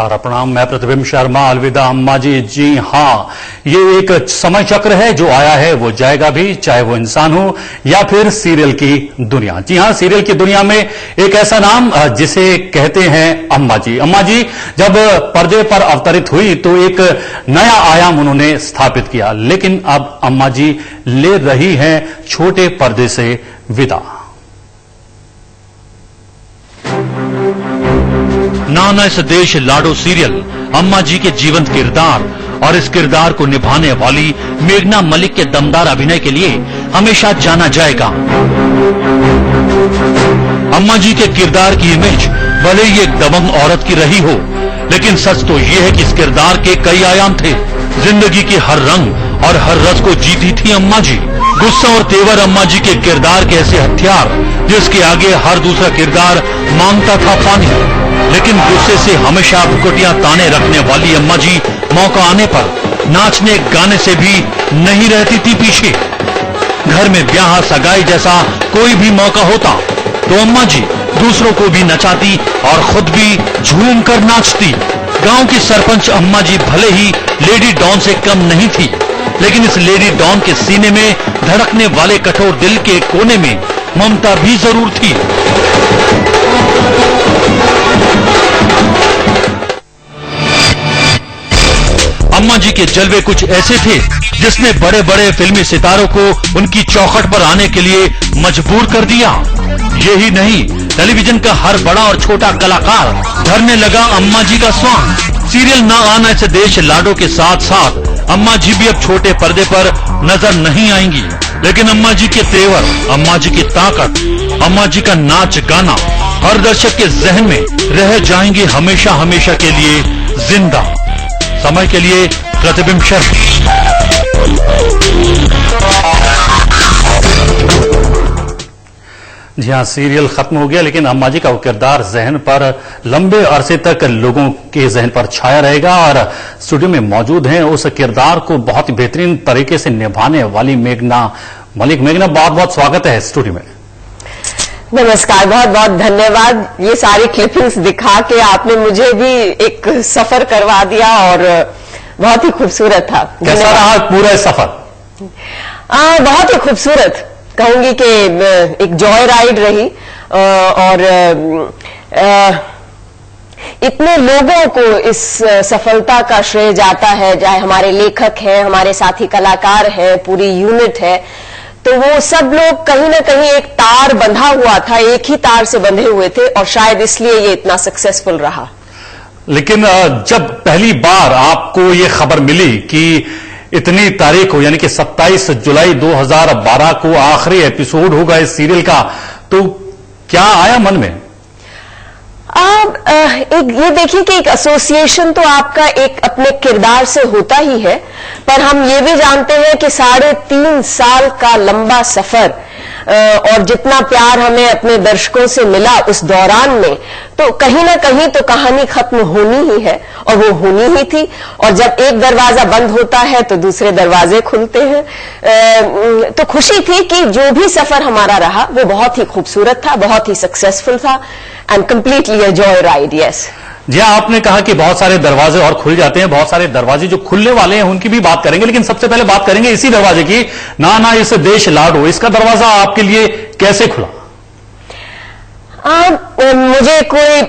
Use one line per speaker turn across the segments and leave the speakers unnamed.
सारा प्रणाम। मैं प्रतिबिंब शर्मा। अलविदा अम्मा जी। जी हाँ, ये एक समय चक्र है जो आया है वो जाएगा भी, चाहे वो इंसान हो या फिर सीरियल की दुनिया। जी हाँ, सीरियल की दुनिया में एक ऐसा नाम जिसे कहते हैं अम्मा जी। अम्मा जी जब पर्दे पर अवतरित हुई तो एक नया आयाम उन्होंने स्थापित किया, लेकिन अब अम्मा जी ले रही हैं छोटे पर्दे से विदा।
नाना इस देश लाडो सीरियल अम्मा जी के जीवंत किरदार और इस किरदार को निभाने वाली मेघना मलिक के दमदार अभिनय के लिए हमेशा जाना जाएगा। अम्मा जी के किरदार की इमेज भले ही एक दबंग औरत की रही हो, लेकिन सच तो ये है कि इस किरदार के कई आयाम थे। जिंदगी के हर रंग और हर रस को जीती थी अम्मा जी। गुस्सा और तेवर अम्मा जी के किरदार के ऐसे हथियार जिसके आगे हर दूसरा किरदार मांगता था पानी। लेकिन गुस्से से हमेशा भुकटियां ताने रखने वाली अम्मा जी मौका आने पर नाचने गाने से भी नहीं रहती थी पीछे। घर में ब्याह सगाई जैसा कोई भी मौका होता तो अम्मा जी दूसरों को भी नचाती और खुद भी झूम कर नाचती। गांव की सरपंच अम्मा जी भले ही लेडी डॉन से कम नहीं थी, लेकिन इस लेडी डॉन के सीने में धड़कने वाले कठोर दिल के कोने में ममता भी जरूर थी। अम्मा जी के जलवे कुछ ऐसे थे जिसने बड़े बड़े फिल्मी सितारों को उनकी चौखट पर आने के लिए मजबूर कर दिया। यही नहीं, टेलीविजन का हर बड़ा और छोटा कलाकार धरने लगा अम्मा जी का स्वांग। सीरियल ना आना इस देश लाडो के साथ साथ अम्मा जी भी अब छोटे पर्दे पर नजर नहीं आएंगी, लेकिन अम्मा जी के तेवर, अम्मा जी की ताकत, अम्मा जी का नाच गाना हर दर्शक के जहन में रह जाएंगे हमेशा हमेशा के लिए जिंदा। समय के लिए प्रतिबिंब शर्मा।
जी हाँ, सीरियल खत्म हो गया, लेकिन अम्मा जी का वो किरदार जहन पर लंबे अरसे तक लोगों के जहन पर छाया रहेगा। और स्टूडियो में मौजूद हैं उस किरदार को बहुत ही बेहतरीन तरीके से निभाने वाली मेघना मलिक। मेघना, बहुत बहुत स्वागत है स्टूडियो में।
नमस्कार, बहुत बहुत धन्यवाद। ये सारी क्लिपिंग्स दिखा के आपने मुझे भी एक सफर करवा दिया और बहुत ही खूबसूरत था।
कैसा रहा पूरा सफर?
बहुत ही खूबसूरत कहूंगी कि एक जॉय राइड रही। और इतने लोगों को इस सफलता का श्रेय जाता है, चाहे हमारे लेखक हैं, हमारे साथी कलाकार हैं, पूरी यूनिट है, तो वो सब लोग कहीं ना कहीं एक तार बंधा हुआ था, एक ही तार से बंधे हुए थे और शायद इसलिए ये इतना सक्सेसफुल रहा।
लेकिन जब पहली बार आपको ये खबर मिली कि इतनी तारीख हो, यानी कि 27 जुलाई 2012 को आखिरी एपिसोड होगा इस सीरियल का, तो क्या आया मन में?
एक ये देखिए कि एक एसोसिएशन तो आपका एक अपने किरदार से होता ही है, पर हम ये भी जानते हैं कि 3.5 साल का लंबा सफर और जितना प्यार हमें अपने दर्शकों से मिला उस दौरान में, तो कहीं ना कहीं तो कहानी खत्म होनी ही है और वो होनी ही थी। और जब एक दरवाजा बंद होता है तो दूसरे दरवाजे खुलते हैं। तो खुशी थी कि जो भी सफर हमारा रहा वो बहुत ही खूबसूरत था, बहुत ही सक्सेसफुल था and completely a joy ride. Yes
जी, आपने कहा कि बहुत सारे दरवाजे और खुल जाते हैं, बहुत सारे दरवाजे जो खुलने वाले हैं उनकी भी बात करेंगे, लेकिन सबसे पहले बात करेंगे इसी दरवाजे की। नाना इस देश लाडो, इसका दरवाजा आपके लिए कैसे खुला?
मुझे कोई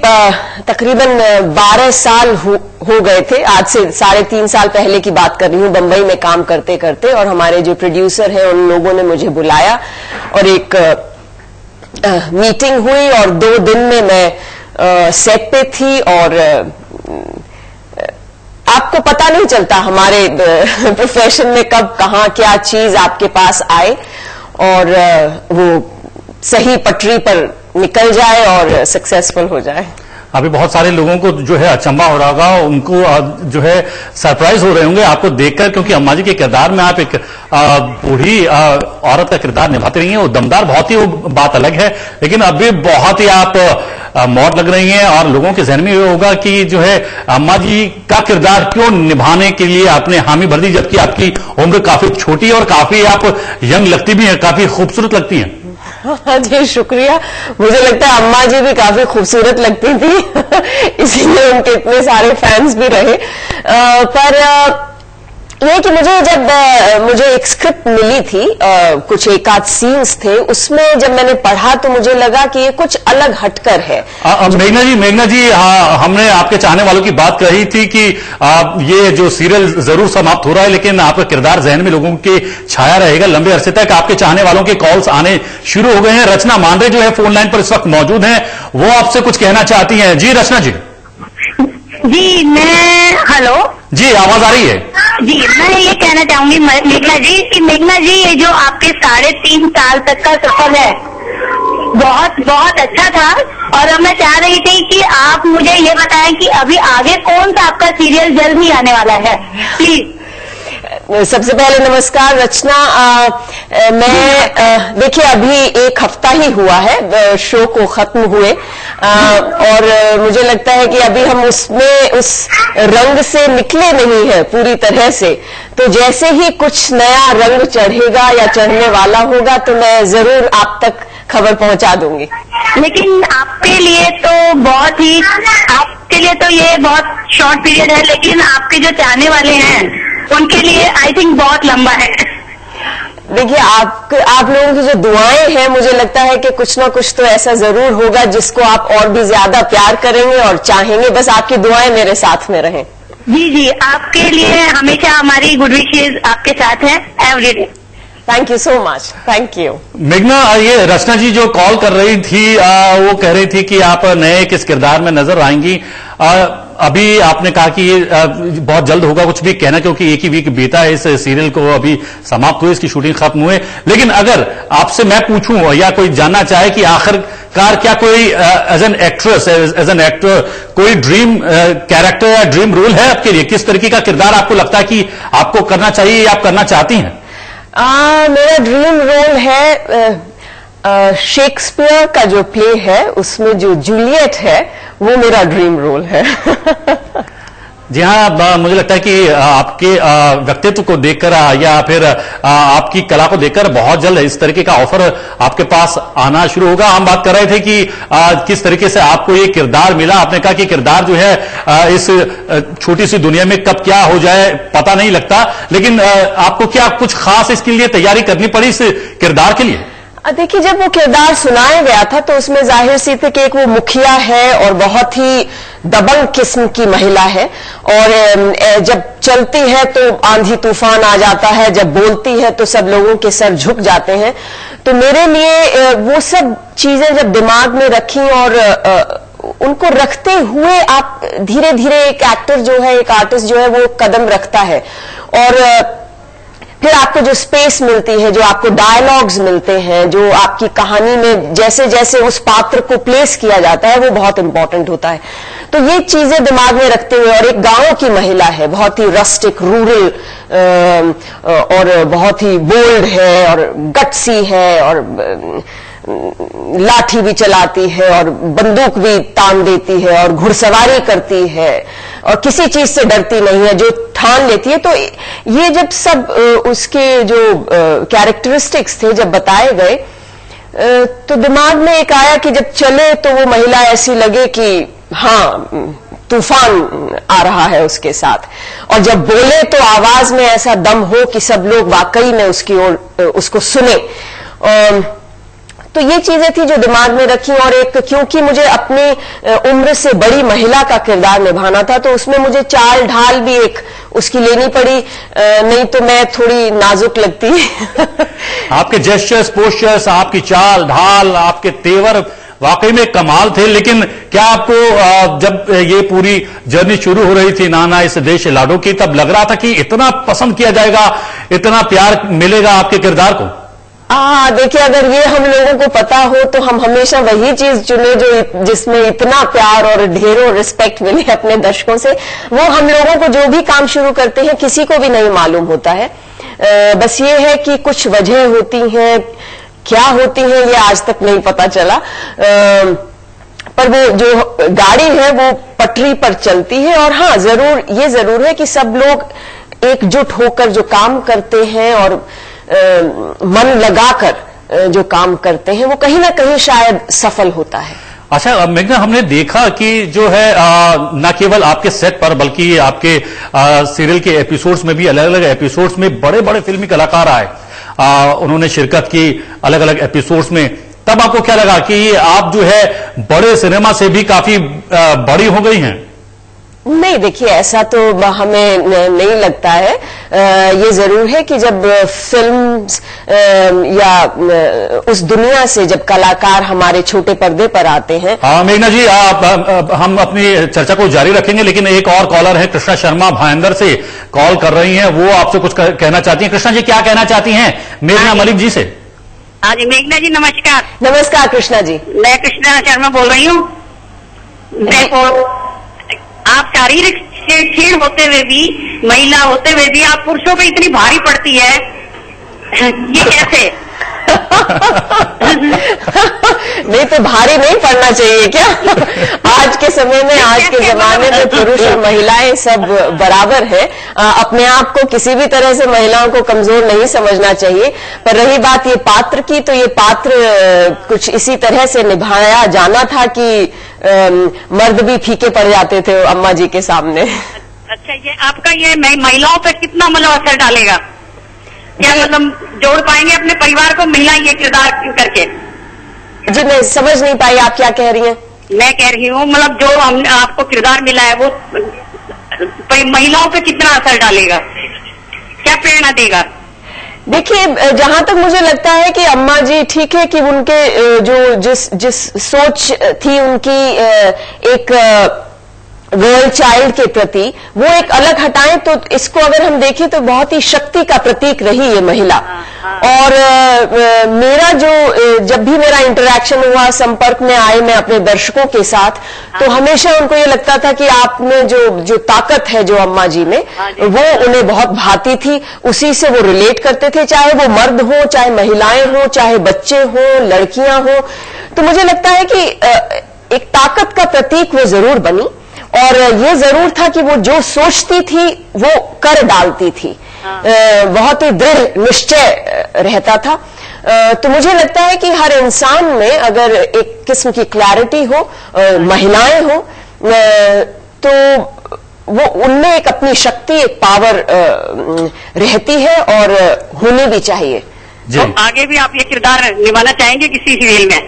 तकरीबन 12 साल हो गए थे, आज से 3.5 साल पहले की बात कर रही हूँ, बंबई में काम करते करते। और हमारे जो प्रोड्यूसर हैं उन लोगों ने मुझे बुलाया और एक मीटिंग हुई और 2 दिन में मैं सेट पे थी। और आपको पता नहीं चलता हमारे प्रोफेशन में कब कहाँ क्या चीज आपके पास आए और वो सही पटरी पर निकल जाए और सक्सेसफुल हो जाए।
अभी बहुत सारे लोगों को जो है अचंभा हो रहा होगा, उनको जो है सरप्राइज हो रहे होंगे आपको देखकर, क्योंकि अम्मा जी के किरदार में आप एक बूढ़ी औरत का किरदार निभाती रही हैं। वो दमदार बहुत ही, वो बात अलग है, लेकिन अभी बहुत ही आप मौत लग रही हैं और लोगों के जहन में ये होगा कि जो है अम्मा जी का किरदार क्यों निभाने के लिए आपने हामी भर दी, जबकि आपकी उम्र काफी छोटी और काफी आप यंग लगती भी हैं, काफी खूबसूरत लगती हैं।
जी शुक्रिया। मुझे लगता है अम्मा जी भी काफी खूबसूरत लगती थी इसीलिए उनके इतने सारे फैंस भी रहे। पर ये कि मुझे एक स्क्रिप्ट मिली थी, कुछ एक आध सीन्स थे, उसमें जब मैंने पढ़ा तो मुझे लगा कि ये कुछ अलग हटकर है।
मेघना जी हमने आपके चाहने वालों की बात कही थी कि ये जो सीरियल जरूर समाप्त हो रहा है, लेकिन आपका किरदार जहन में लोगों के छाया रहेगा लंबे अरसे तक। आपके चाहने वालों के कॉल्स आने शुरू हो गए हैं। रचना मांडे जो है फोन लाइन पर इस वक्त मौजूद हैं, वो आपसे कुछ कहना चाहती हैं। जी रचना जी।
जी मैं हेलो
जी आवाज आ रही है?
जी मैं ये कहना चाहूंगी मेघना जी कि मेघना जी ये जो आपके 3.5 साल तक का सफर है बहुत बहुत अच्छा था, और मैं चाह रही थी कि आप मुझे ये बताएं कि अभी आगे कौन सा आपका सीरियल जल्द ही आने वाला है, प्लीज।
सबसे पहले नमस्कार रचना। मैं देखिए अभी एक हफ्ता ही हुआ है शो को खत्म हुए, और मुझे लगता है कि अभी हम उसमें उस रंग से निकले नहीं है पूरी तरह से। तो जैसे ही कुछ नया रंग चढ़ेगा या चढ़ने वाला होगा तो मैं जरूर आप तक खबर पहुंचा दूंगी।
लेकिन आपके लिए तो ये बहुत शॉर्ट पीरियड है, लेकिन आपके जो चाहने वाले हैं उनके लिए आई थिंक बहुत लंबा है।
देखिए आप लोगों की जो दुआएं हैं, मुझे लगता है कि कुछ ना कुछ तो ऐसा जरूर होगा जिसको आप और भी ज्यादा प्यार करेंगे और चाहेंगे। बस आपकी दुआएं मेरे साथ में रहें।
जी आपके लिए हमेशा हमारी गुड विशेस आपके साथ हैं everyday.
Thank you so much. Thank you.
मेघना, ये रचना जी जो कॉल कर रही थी वो कह रही थी कि आप नए किस किरदार में नजर आएंगी। अभी आपने कहा कि ये बहुत जल्द होगा कुछ भी कहना, क्योंकि एक ही वीक बीता है इस सीरियल को, अभी समाप्त हुए, इसकी शूटिंग खत्म हुए। लेकिन अगर आपसे मैं पूछूं या कोई जानना चाहे कि आखिरकार क्या कोई as an actress, as an actor कोई ड्रीम कैरेक्टर या ड्रीम रोल है आपके लिए? किस तरीके का किरदार आपको लगता है कि आपको करना चाहिए या आप करना चाहती हैं?
मेरा ड्रीम रोल है शेक्सपियर का जो प्ले है उसमें जो जूलियट है वो मेरा ड्रीम रोल है।
जी हाँ, मुझे लगता है कि आपके व्यक्तित्व को देखकर या फिर आपकी कला को देखकर बहुत जल्द इस तरीके का ऑफर आपके पास आना शुरू होगा। हम बात कर रहे थे कि किस तरीके से आपको ये किरदार मिला। आपने कहा कि किरदार जो है इस छोटी सी दुनिया में कब क्या हो जाए पता नहीं लगता, लेकिन आपको क्या कुछ खास इसके लिए तैयारी करनी पड़ी इस किरदार के लिए?
देखिए जब वो किरदार सुनाया गया था तो उसमें जाहिर सी थी कि एक वो मुखिया है और बहुत ही दबंग किस्म की महिला है, और जब चलती है तो आंधी तूफान आ जाता है, जब बोलती है तो सब लोगों के सर झुक जाते हैं। तो मेरे लिए वो सब चीजें जब दिमाग में रखी और उनको रखते हुए आप धीरे धीरे एक एक्टर जो है, एक आर्टिस्ट जो है वो कदम रखता है, और फिर आपको जो स्पेस मिलती है, जो आपको डायलॉग्स मिलते हैं, जो आपकी कहानी में जैसे जैसे उस पात्र को प्लेस किया जाता है वो बहुत इंपॉर्टेंट होता है। तो ये चीजें दिमाग में रखते हुए, और एक गांव की महिला है, बहुत ही रस्टिक रूरल और बहुत ही बोल्ड है और गट्सी है, और लाठी भी चलाती है और बंदूक भी तान देती है और घुड़सवारी करती है और किसी चीज से डरती नहीं है, जो ठान लेती है। तो ये जब सब उसके जो कैरेक्टरिस्टिक्स थे जब बताए गए तो दिमाग में एक आया कि जब चले तो वो महिला ऐसी लगे कि हाँ तूफान आ रहा है उसके साथ, और जब बोले तो आवाज में ऐसा दम हो कि सब लोग वाकई में उसकी ओर उसको सुने। तो ये चीजें थी जो दिमाग में रखी, और एक क्योंकि मुझे अपनी उम्र से बड़ी महिला का किरदार निभाना था तो उसमें मुझे चाल ढाल भी एक उसकी लेनी पड़ी, नहीं तो मैं थोड़ी नाजुक लगती।
आपके जेस्चर्स, पोस्चर्स, आपकी चाल ढाल, आपके तेवर वाकई में कमाल थे। लेकिन क्या आपको जब ये पूरी जर्नी शुरू हो रही थी नाना इस देश लाडो की, तब लग रहा था कि इतना पसंद किया जाएगा, इतना प्यार मिलेगा आपके किरदार को?
देखिए अगर ये हम लोगों को पता हो तो हम हमेशा वही चीज चुने जो जिसमें इतना प्यार और ढेरों रिस्पेक्ट मिले अपने दर्शकों से। वो हम लोगों को जो भी काम शुरू करते हैं किसी को भी नहीं मालूम होता है, बस ये है कि कुछ वजह होती हैं, क्या होती है ये आज तक नहीं पता चला, पर वो जो गाड़ी है वो पटरी पर चलती है। और हाँ ये जरूर है कि सब लोग एकजुट होकर जो काम करते हैं और मन लगाकर जो काम करते हैं वो कहीं ना कहीं शायद सफल होता है।
अच्छा मेघना, हमने देखा कि जो है न केवल आपके सेट पर बल्कि आपके सीरियल के एपिसोड्स में भी, अलग अलग एपिसोड्स में बड़े बड़े फिल्मी कलाकार आए, उन्होंने शिरकत की अलग अलग एपिसोड्स में। तब आपको क्या लगा कि आप जो है बड़े सिनेमा से भी काफी बड़ी हो गई हैं?
नहीं, देखिए ऐसा तो हमें नहीं लगता है। ये जरूर है कि जब फिल्म या उस दुनिया से जब कलाकार हमारे छोटे पर्दे पर आते हैं।
हाँ मेघना जी, हम अपनी चर्चा को जारी रखेंगे, लेकिन एक और कॉलर है कृष्णा शर्मा भाईंदर से कॉल कर रही हैं, वो आपसे कुछ कहना चाहती हैं। कृष्णा जी, क्या कहना चाहती हैं मेघना मलिक जी से?
हाँ जी मेघना जी, नमस्कार।
नमस्कार कृष्णा जी।
मैं कृष्णा शर्मा बोल रही हूँ। आप शारीरिक छेड़ होते हुए भी, महिला होते हुए भी आप पुरुषों पे इतनी भारी पड़ती है, ये कैसे?
नहीं तो भारी नहीं पड़ना चाहिए क्या? आज के समय में, आज के जमाने में पुरुष और महिलाएं सब बराबर है। अपने आप को किसी भी तरह से महिलाओं को कमजोर नहीं समझना चाहिए। पर रही बात ये पात्र की, तो ये पात्र कुछ इसी तरह से निभाया जाना था कि मर्द भी फीके पड़ जाते थे अम्मा जी के सामने।
अच्छा, ये आपका ये महिलाओं पे कितना मतलब असर डालेगा? क्या मतलब जोड़ पाएंगे अपने परिवार को महिला ये किरदार करके?
जी मैं समझ नहीं पाई, आप क्या कह रही हैं?
मैं कह रही हूँ मतलब जो आपको किरदार मिला है वो महिलाओं पे कितना असर डालेगा, क्या प्रेरणा देगा?
देखिए, जहां तक मुझे लगता है कि अम्मा जी ठीक है कि उनके जो जिस सोच थी उनकी एक गर्ल चाइल्ड के प्रति, वो एक अलग हटाएं तो इसको अगर हम देखें तो बहुत ही शक्ति का प्रतीक रही ये महिला। और मेरा जब भी मेरा इंटरेक्शन हुआ, संपर्क में आए मैं अपने दर्शकों के साथ, तो हमेशा उनको ये लगता था कि आप में जो ताकत है जो अम्मा जी में, वो उन्हें बहुत भाती थी। उसी से वो रिलेट करते थे, चाहे वो मर्द हो, चाहे महिलाएं हो, चाहे बच्चे हो, लड़कियां हो। तो मुझे लगता है कि एक ताकत का प्रतीक वो जरूर बनी, और ये जरूर था कि वो जो सोचती थी वो कर डालती थी। बहुत ही दृढ़ निश्चय रहता था। तो मुझे लगता है कि हर इंसान में अगर एक किस्म की क्लैरिटी हो, महिलाएं हो, तो वो उनमें एक अपनी शक्ति, एक पावर रहती है और होनी भी चाहिए।
तो आगे भी आप ये किरदार निभाना चाहेंगे किसी सीरियल में?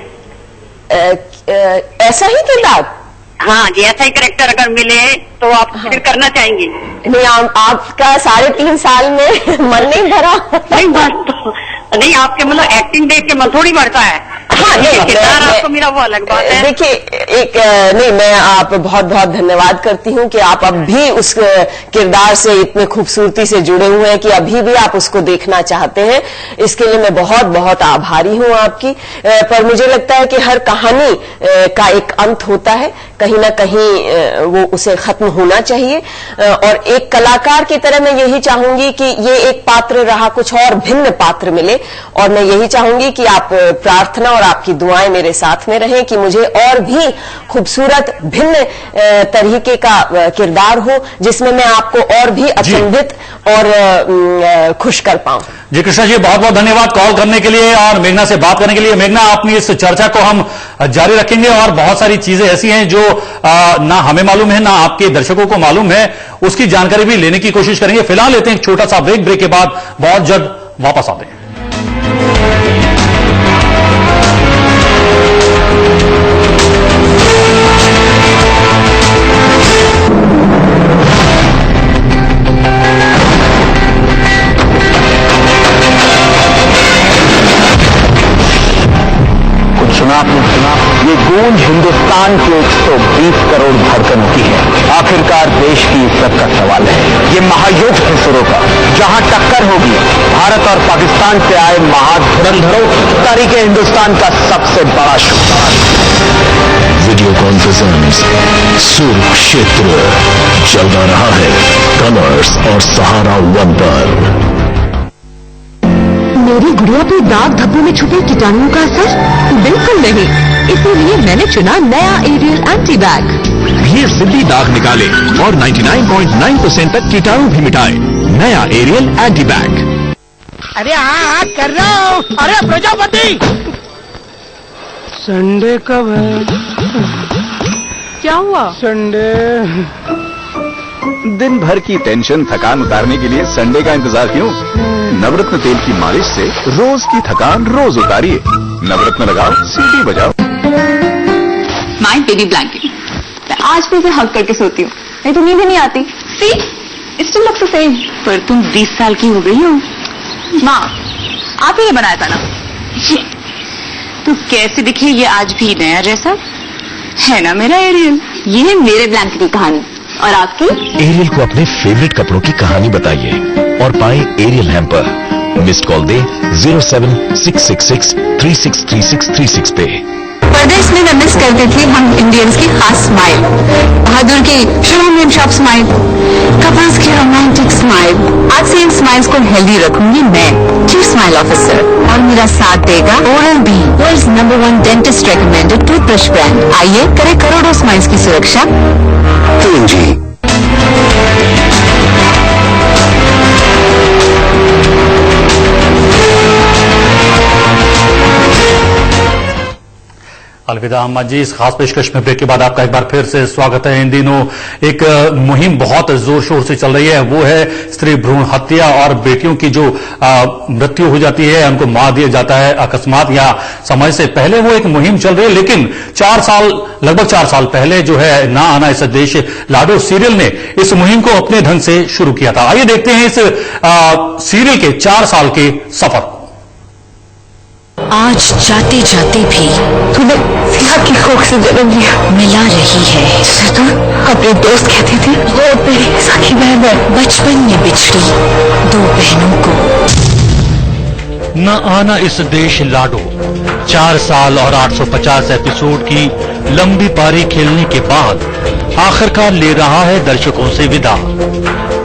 ऐसा ही किरदार?
हाँ जी, ऐसा ही कैरेक्टर अगर मिले तो आप फिर करना चाहेंगी?
नहीं, आपका 3.5 साल में मन नहीं भरा?
नहीं बस तो नहीं, आपके मतलब एक्टिंग देख के मन थोड़ी बढ़ता है।
हाँ,
किरदार आपको मिला वो अलग बात है।
देखिए, नहीं, मैं आप बहुत बहुत धन्यवाद करती हूँ कि आप अब भी उस किरदार से इतने खूबसूरती से जुड़े हुए हैं कि अभी भी आप उसको देखना चाहते हैं। इसके लिए मैं बहुत बहुत आभारी हूँ आपकी। पर मुझे लगता है कि हर कहानी का एक अंत होता है, कहीं ना कहीं वो उसे खत्म होना चाहिए। और एक कलाकार की तरह मैं यही चाहूंगी कि ये एक पात्र रहा, कुछ और भिन्न पात्र मिले, और मैं यही चाहूंगी कि आप प्रार्थना और आपकी दुआएं मेरे साथ में रहें कि मुझे और भी खूबसूरत भिन्न तरीके का किरदार हो, जिसमें मैं आपको और भी अचंभित और खुश कर पाऊं।
जी कृष्णा जी, बहुत बहुत धन्यवाद कॉल करने के लिए और मेघना से बात करने के लिए। मेघना, अपनी इस चर्चा को हम जारी रखेंगे और बहुत सारी चीजें ऐसी हैं जो ना हमें मालूम है, ना आपके दर्शकों को मालूम है, उसकी जानकारी भी लेने की कोशिश करेंगे। फिलहाल लेते हैं एक छोटा सा ब्रेक के बाद बहुत जल्द वापस आते हैं।
ये गूंज हिंदुस्तान के 120 करोड़ धड़कनों की है। आखिरकार देश की इज्जत का सवाल है। ये महायुद्ध है सुरों का, जहां टक्कर होगी भारत और पाकिस्तान से आए महाधुरंधरों, तारीख हिंदुस्तान का सबसे बड़ा शो।
वीडियो कॉन्फ्रेंस सुरक्षेत्र चल रहा है कलर्स और सहारा 1 पर।
मेरी गुड़िया पे दाग धब्बों में छुपे कीटाणुओं का असर? बिल्कुल नहीं, इसीलिए मैंने चुना नया एरियल एंटी बैग।
ये जिद्दी दाग निकाले और 99.9% तक कीटाणु भी मिटाए। नया एरियल एंटी बैग।
अरे हाँ कर रहा हूँ। अरे प्रजापति, संडे कब है?
क्या हुआ?
संडे।
दिन भर की टेंशन थकान उतारने के लिए संडे का इंतजार क्यों? नवरत्न तेल की मालिश से रोज की थकान रोज उतारिए। नवरत्न लगाओ, सीटी बजाओ।
माय बेबी ब्लैंकेट, मैं आज भी इसे हग करके सोती हूँ, नहीं तो नींद ही नहीं आती। See, it still looks the same. पर तुम 20 साल की हो गई हो। माँ, आप ही ये बनाया था ना? तो कैसे दिखे ये आज भी नया जैसा है ना मेरा एरियल? ये है मेरे ब्लैंकेट की कहानी। और आपकी?
एरियल को अपने फेवरेट कपड़ों की कहानी बताइए और पाएं एरियल हैम्पर। मिस्ड कॉल दे 07666363636 पे।
परदेश में मैं मिस करती थी हम इंडियंस की खास स्माइल, बहादुर की प्रीमियम शॉप स्माइल, कपल्स की रोमांटिक स्माइल। आज से इन स्माइल्स को हेल्दी रखूंगी मैं, चीफ स्माइल ऑफिसर, और मेरा साथ देगा Oral B, world's number 1 dentist recommended toothbrush brand. आइए करें करोड़ों स्माइल्स की सुरक्षा।
जी
अलविदा अम्मा जी। इस खास पेशकश में ब्रेक के बाद आपका एक बार फिर से स्वागत है। इन दिनों एक मुहिम बहुत जोर शोर से चल रही है, वो है स्त्री भ्रूण हत्या और बेटियों की जो मृत्यु हो जाती है, उनको मार दिया जाता है अकस्मात या समय से पहले। वो एक मुहिम चल रही है, लेकिन लगभग 4 साल पहले जो है ना आना इस देश लाडो सीरियल ने इस मुहिम को अपने ढंग से शुरू किया था। आइए देखते हैं इस सीरियल के 4 साल के सफर।
आज जाते जाते भी तूने सिया की कोख से जन्म लिया, मिला रही है जिसे तू अपने दोस्त कहती थी। वो मेरी सखी बहन है, बचपन में बिछड़ी 2 बहनों को।
न आना इस देश लाडो 4 साल और 850 एपिसोड की लंबी पारी खेलने के बाद आखिरकार ले रहा है दर्शकों से विदा।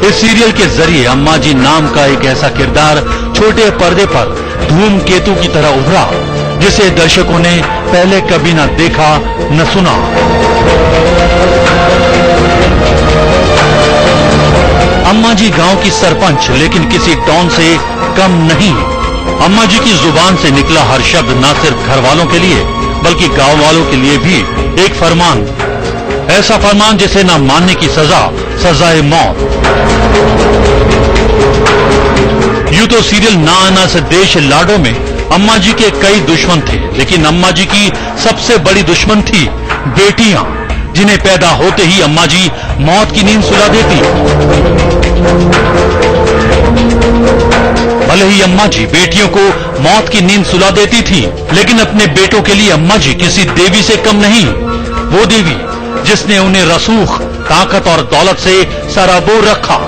इस सीरियल के जरिए अम्मा जी नाम का एक ऐसा किरदार छोटे पर्दे पर धूमकेतु की तरह उभरा, जिसे दर्शकों ने पहले कभी न देखा न सुना। अम्मा जी गांव की सरपंच, लेकिन किसी डॉन से कम नहीं। अम्मा जी की जुबान से निकला हर शब्द न सिर्फ घर वालों के लिए बल्कि गांव वालों के लिए भी एक फरमान, ऐसा फरमान जिसे न मानने की सजा, सजाए मौत। यूं तो सीरियल ना आना से देश लाडो में अम्मा जी के कई दुश्मन थे, लेकिन अम्मा जी की सबसे बड़ी दुश्मन थी बेटियां, जिन्हें पैदा होते ही अम्मा जी मौत की नींद सुला देती। भले ही अम्मा जी बेटियों को मौत की नींद सुला देती थी, लेकिन अपने बेटों के लिए अम्मा जी किसी देवी से कम नहीं। वो देवी जिसने उन्हें रसूख, ताकत और दौलत से सराबोर रखा।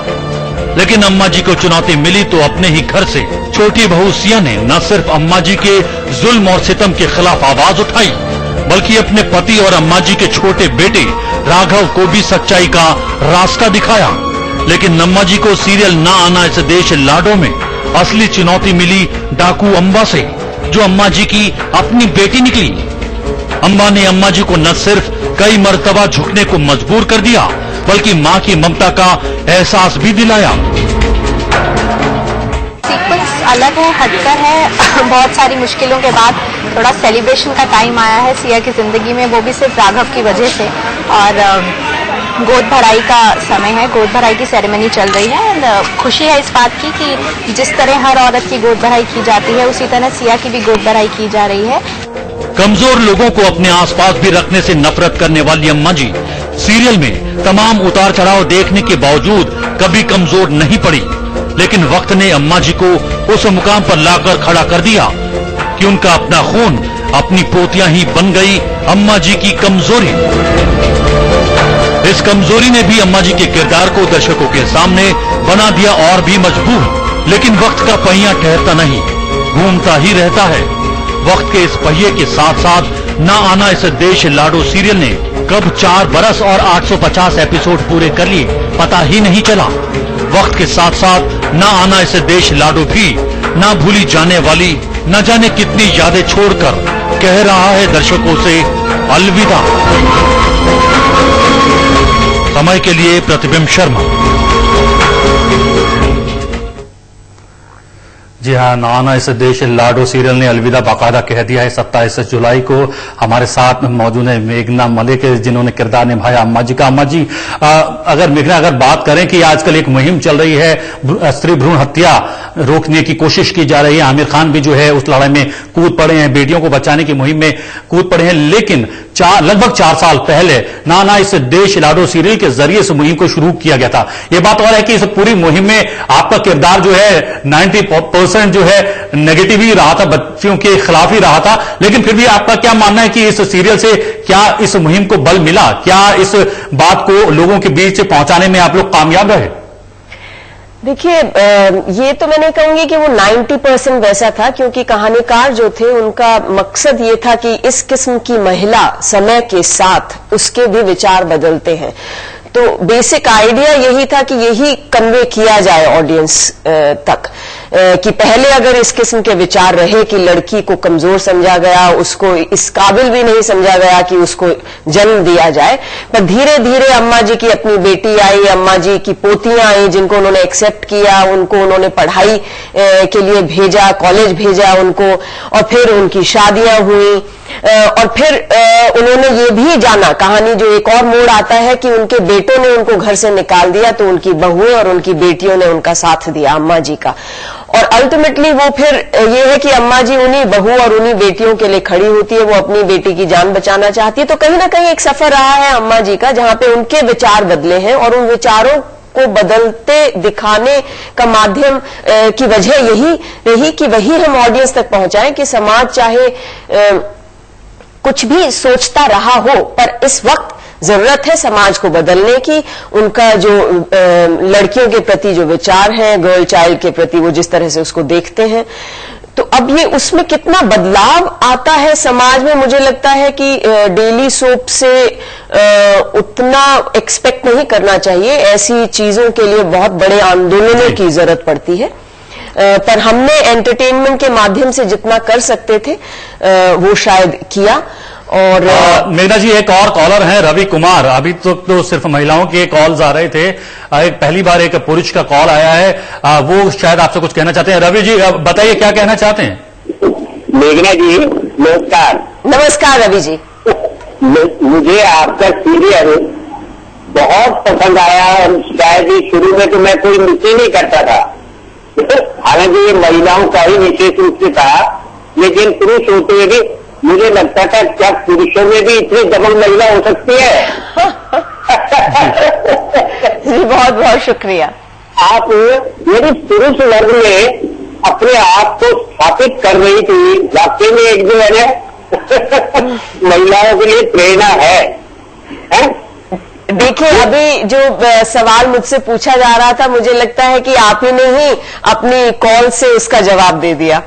लेकिन अम्मा जी को चुनौती मिली तो अपने ही घर से। छोटी बहू सिया ने न सिर्फ अम्मा जी के जुल्म और सितम के खिलाफ आवाज उठाई, बल्कि अपने पति और अम्मा जी के छोटे बेटे राघव को भी सच्चाई का रास्ता दिखाया। लेकिन अम्मा जी को सीरियल ना आना इस देश लाडो में असली चुनौती मिली डाकू अम्बा से, जो अम्मा जी की अपनी बेटी निकली। अम्बा ने अम्मा जी को न सिर्फ कई मर्तबा झुकने को मजबूर कर दिया, बल्कि मां की ममता का एहसास भी दिलाया।
सीक्वेंस अलग है, हटकर है। बहुत सारी मुश्किलों के बाद थोड़ा सेलिब्रेशन का टाइम आया है सिया की जिंदगी में, वो भी सिर्फ राघव की वजह से। और गोद भराई का समय है, गोद भराई की सेरेमनी चल रही है। और खुशी है इस बात की कि जिस तरह हर औरत की गोद भराई की जाती है, उसी तरह सिया की भी गोद भराई की जा रही है।
कमजोर लोगों को अपने आसपास भी रखने से नफरत करने वाली अम्मा जी सीरियल में तमाम उतार चढ़ाव देखने के बावजूद कभी कमजोर नहीं पड़ी। लेकिन वक्त ने अम्मा जी को उस मुकाम पर लाकर खड़ा कर दिया कि उनका अपना खून, अपनी पोतियां ही बन गई अम्मा जी की कमजोरी। इस कमजोरी ने भी अम्मा जी के किरदार को दर्शकों के सामने बना दिया और भी मजबूर। लेकिन वक्त का पहिया ठहरता नहीं, घूमता ही रहता है। वक्त के इस पहिए के साथ साथ ना आना इस देश लाडो सीरियल ने कब 4 बरस और 850 एपिसोड पूरे कर लिए पता ही नहीं चला। वक्त के साथ साथ ना आना इस देश लाडो भी ना भूली जाने वाली न जाने कितनी यादें छोड़कर कह रहा है दर्शकों से अलविदा। समय के लिए प्रतिबिंब शर्मा।
जी हाँ, नाना इस देश लाडो सीरियल ने अलविदा बाकायदा कह दिया है 27 जुलाई को। हमारे साथ मौजूद है मेघना मलिक, जिन्होंने किरदार निभाया अम्मा जी का। अम्मा जी, अगर मेघना अगर बात करें कि आजकल एक मुहिम चल रही है, स्त्री भ्रूण हत्या रोकने की कोशिश की जा रही है, आमिर खान भी जो है उस लड़ाई में कूद पड़े हैं, बेटियों को बचाने की मुहिम में कूद पड़े हैं, लेकिन लगभग 4 साल पहले नाना इस देश लाडो सीरियल के जरिए इस मुहिम को शुरू किया गया था। यह बात और है कि इस पूरी मुहिम में आपका किरदार जो है 90% जो है नेगेटिव ही रहा था, बच्चियों के खिलाफ ही रहा था, लेकिन फिर भी आपका क्या मानना है कि इस सीरियल से क्या इस मुहिम को बल मिला? क्या इस बात को लोगों के बीच पहुंचाने में आप लोग कामयाब रहे?
देखिए, ये तो मैं नहीं कहूंगी कि वो 90% वैसा था, क्योंकि कहानीकार जो थे उनका मकसद ये था कि इस किस्म की महिला समय के साथ उसके भी विचार बदलते हैं। तो बेसिक आइडिया यही था कि यही कन्वे किया जाए ऑडियंस तक, कि पहले अगर इस किस्म के विचार रहे कि लड़की को कमजोर समझा गया, उसको इस काबिल भी नहीं समझा गया कि उसको जन्म दिया जाए, पर धीरे धीरे अम्मा जी की अपनी बेटी आई, अम्मा जी की पोतियां आई जिनको उन्होंने एक्सेप्ट किया, उनको उन्होंने पढ़ाई के लिए भेजा, कॉलेज भेजा उनको, और फिर उनकी शादियां हुई, और फिर उन्होंने ये भी जाना, कहानी जो एक और मोड़ आता है कि उनके बेटों ने उनको घर से निकाल दिया, तो उनकी बहुएं और उनकी बेटियों ने उनका साथ दिया अम्मा जी का, और अल्टीमेटली वो फिर ये है कि अम्मा जी उन्हीं बहू और उन्हीं बेटियों के लिए खड़ी होती है, वो अपनी बेटी की जान बचाना चाहती है। तो कहीं ना कहीं एक सफर रहा है अम्मा जी का, जहां पे उनके विचार बदले हैं, और उन विचारों को बदलते दिखाने का माध्यम की वजह यही रही कि वही हम ऑडियंस तक पहुंचाएं कि समाज चाहे कुछ भी सोचता रहा हो, पर इस वक्त जरूरत है समाज को बदलने की। उनका जो लड़कियों के प्रति जो विचार है, गर्ल चाइल्ड के प्रति वो जिस तरह से उसको देखते हैं, तो अब ये उसमें कितना बदलाव आता है समाज में, मुझे लगता है कि डेली सोप से उतना एक्सपेक्ट नहीं करना चाहिए। ऐसी चीजों के लिए बहुत बड़े आंदोलनों की जरूरत पड़ती है, पर हमने एंटरटेनमेंट के माध्यम से जितना कर सकते थे वो शायद किया। और
मेघना जी, एक और कॉलर है रवि कुमार। अभी तो सिर्फ महिलाओं के कॉल्स आ रहे थे, एक पहली बार एक पुरुष का कॉल आया है, वो शायद आपसे कुछ कहना चाहते हैं। रवि जी, बताइए क्या कहना चाहते हैं?
मेघना जी नमस्कार।
नमस्कार रवि जी।
मुझे आपका सीरियल बहुत पसंद आया, और शायद ही शुरू में तो मैं कोई मिस ही नहीं करता था, हालांकि ये महिलाओं का ही विशेष रूप से था, लेकिन पुरुष होते हुए भी मुझे लगता था क्या पुरुषों में भी इतनी दबंग महिला हो सकती है।
जी बहुत बहुत शुक्रिया।
आप यदि पुरुष वर्ग में अपने आप को स्थापित कर रही थी, वाकई में एक जो है ना महिलाओं के लिए प्रेरणा है?
देखिए, अभी जो सवाल मुझसे पूछा जा रहा था, मुझे लगता है कि आप ही ने ही अपनी कॉल से उसका जवाब दे दिया।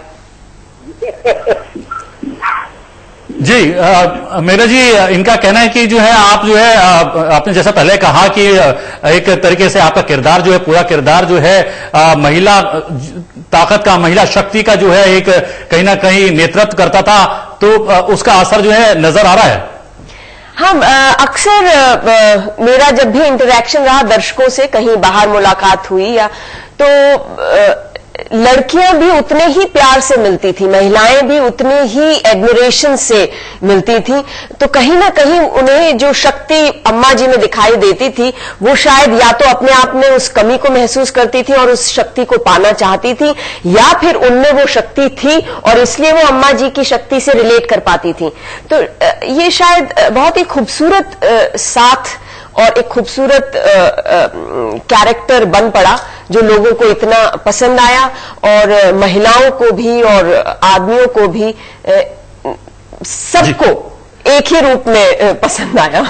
जी मेरा जी, इनका कहना है कि जो है आप जो है आपने जैसा पहले कहा कि एक तरीके से आपका किरदार जो है, पूरा किरदार जो है महिला ताकत का, महिला शक्ति का जो है एक कहीं ना कहीं नेतृत्व करता था, तो उसका असर जो है नजर आ रहा है।
हाँ, अक्सर मेरा जब भी इंटरेक्शन रहा दर्शकों से, कहीं बाहर मुलाकात हुई या तो लड़कियां भी उतने ही प्यार से मिलती थी, महिलाएं भी उतने ही एडमिरेशन से मिलती थी, तो कहीं ना कहीं उन्हें जो शक्ति अम्मा जी में दिखाई देती थी, वो शायद या तो अपने आप में उस कमी को महसूस करती थी और उस शक्ति को पाना चाहती थी, या फिर उनमें वो शक्ति थी और इसलिए वो अम्मा जी की शक्ति से रिलेट कर पाती थी। तो ये शायद बहुत ही खूबसूरत साथ और एक खूबसूरत कैरेक्टर बन पड़ा, जो लोगों को इतना पसंद आया, और महिलाओं को भी और आदमियों को भी, सबको एक ही रूप में पसंद आया।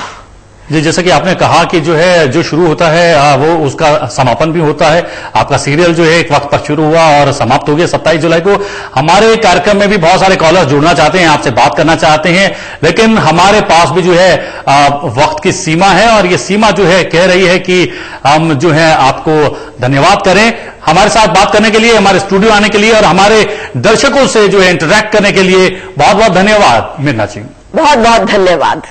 जी, जैसा कि आपने कहा कि जो है जो शुरू होता है वो उसका समापन भी होता है। आपका सीरियल जो है एक वक्त पर शुरू हुआ और समाप्त हो गया 27 जुलाई को। हमारे कार्यक्रम में भी बहुत सारे कॉलर्स जुड़ना चाहते हैं, आपसे बात करना चाहते हैं, लेकिन हमारे पास भी जो है वक्त की सीमा है, और ये सीमा जो है कह रही है कि हम जो है आपको धन्यवाद करें हमारे साथ बात करने के लिए, हमारे स्टूडियो आने के लिए, और हमारे दर्शकों से जो है इंटरैक्ट करने के लिए बहुत बहुत धन्यवाद मेघना जी।
बहुत बहुत धन्यवाद।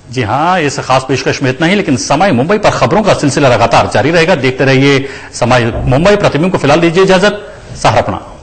जी हाँ, इस खास पेशकश में इतना ही, लेकिन समय मुंबई पर खबरों का सिलसिला लगातार जारी रहेगा। देखते रहिए समय मुंबई। प्रतिबिंब को फिलहाल दीजिए इजाजत। सहारा प्रणाम।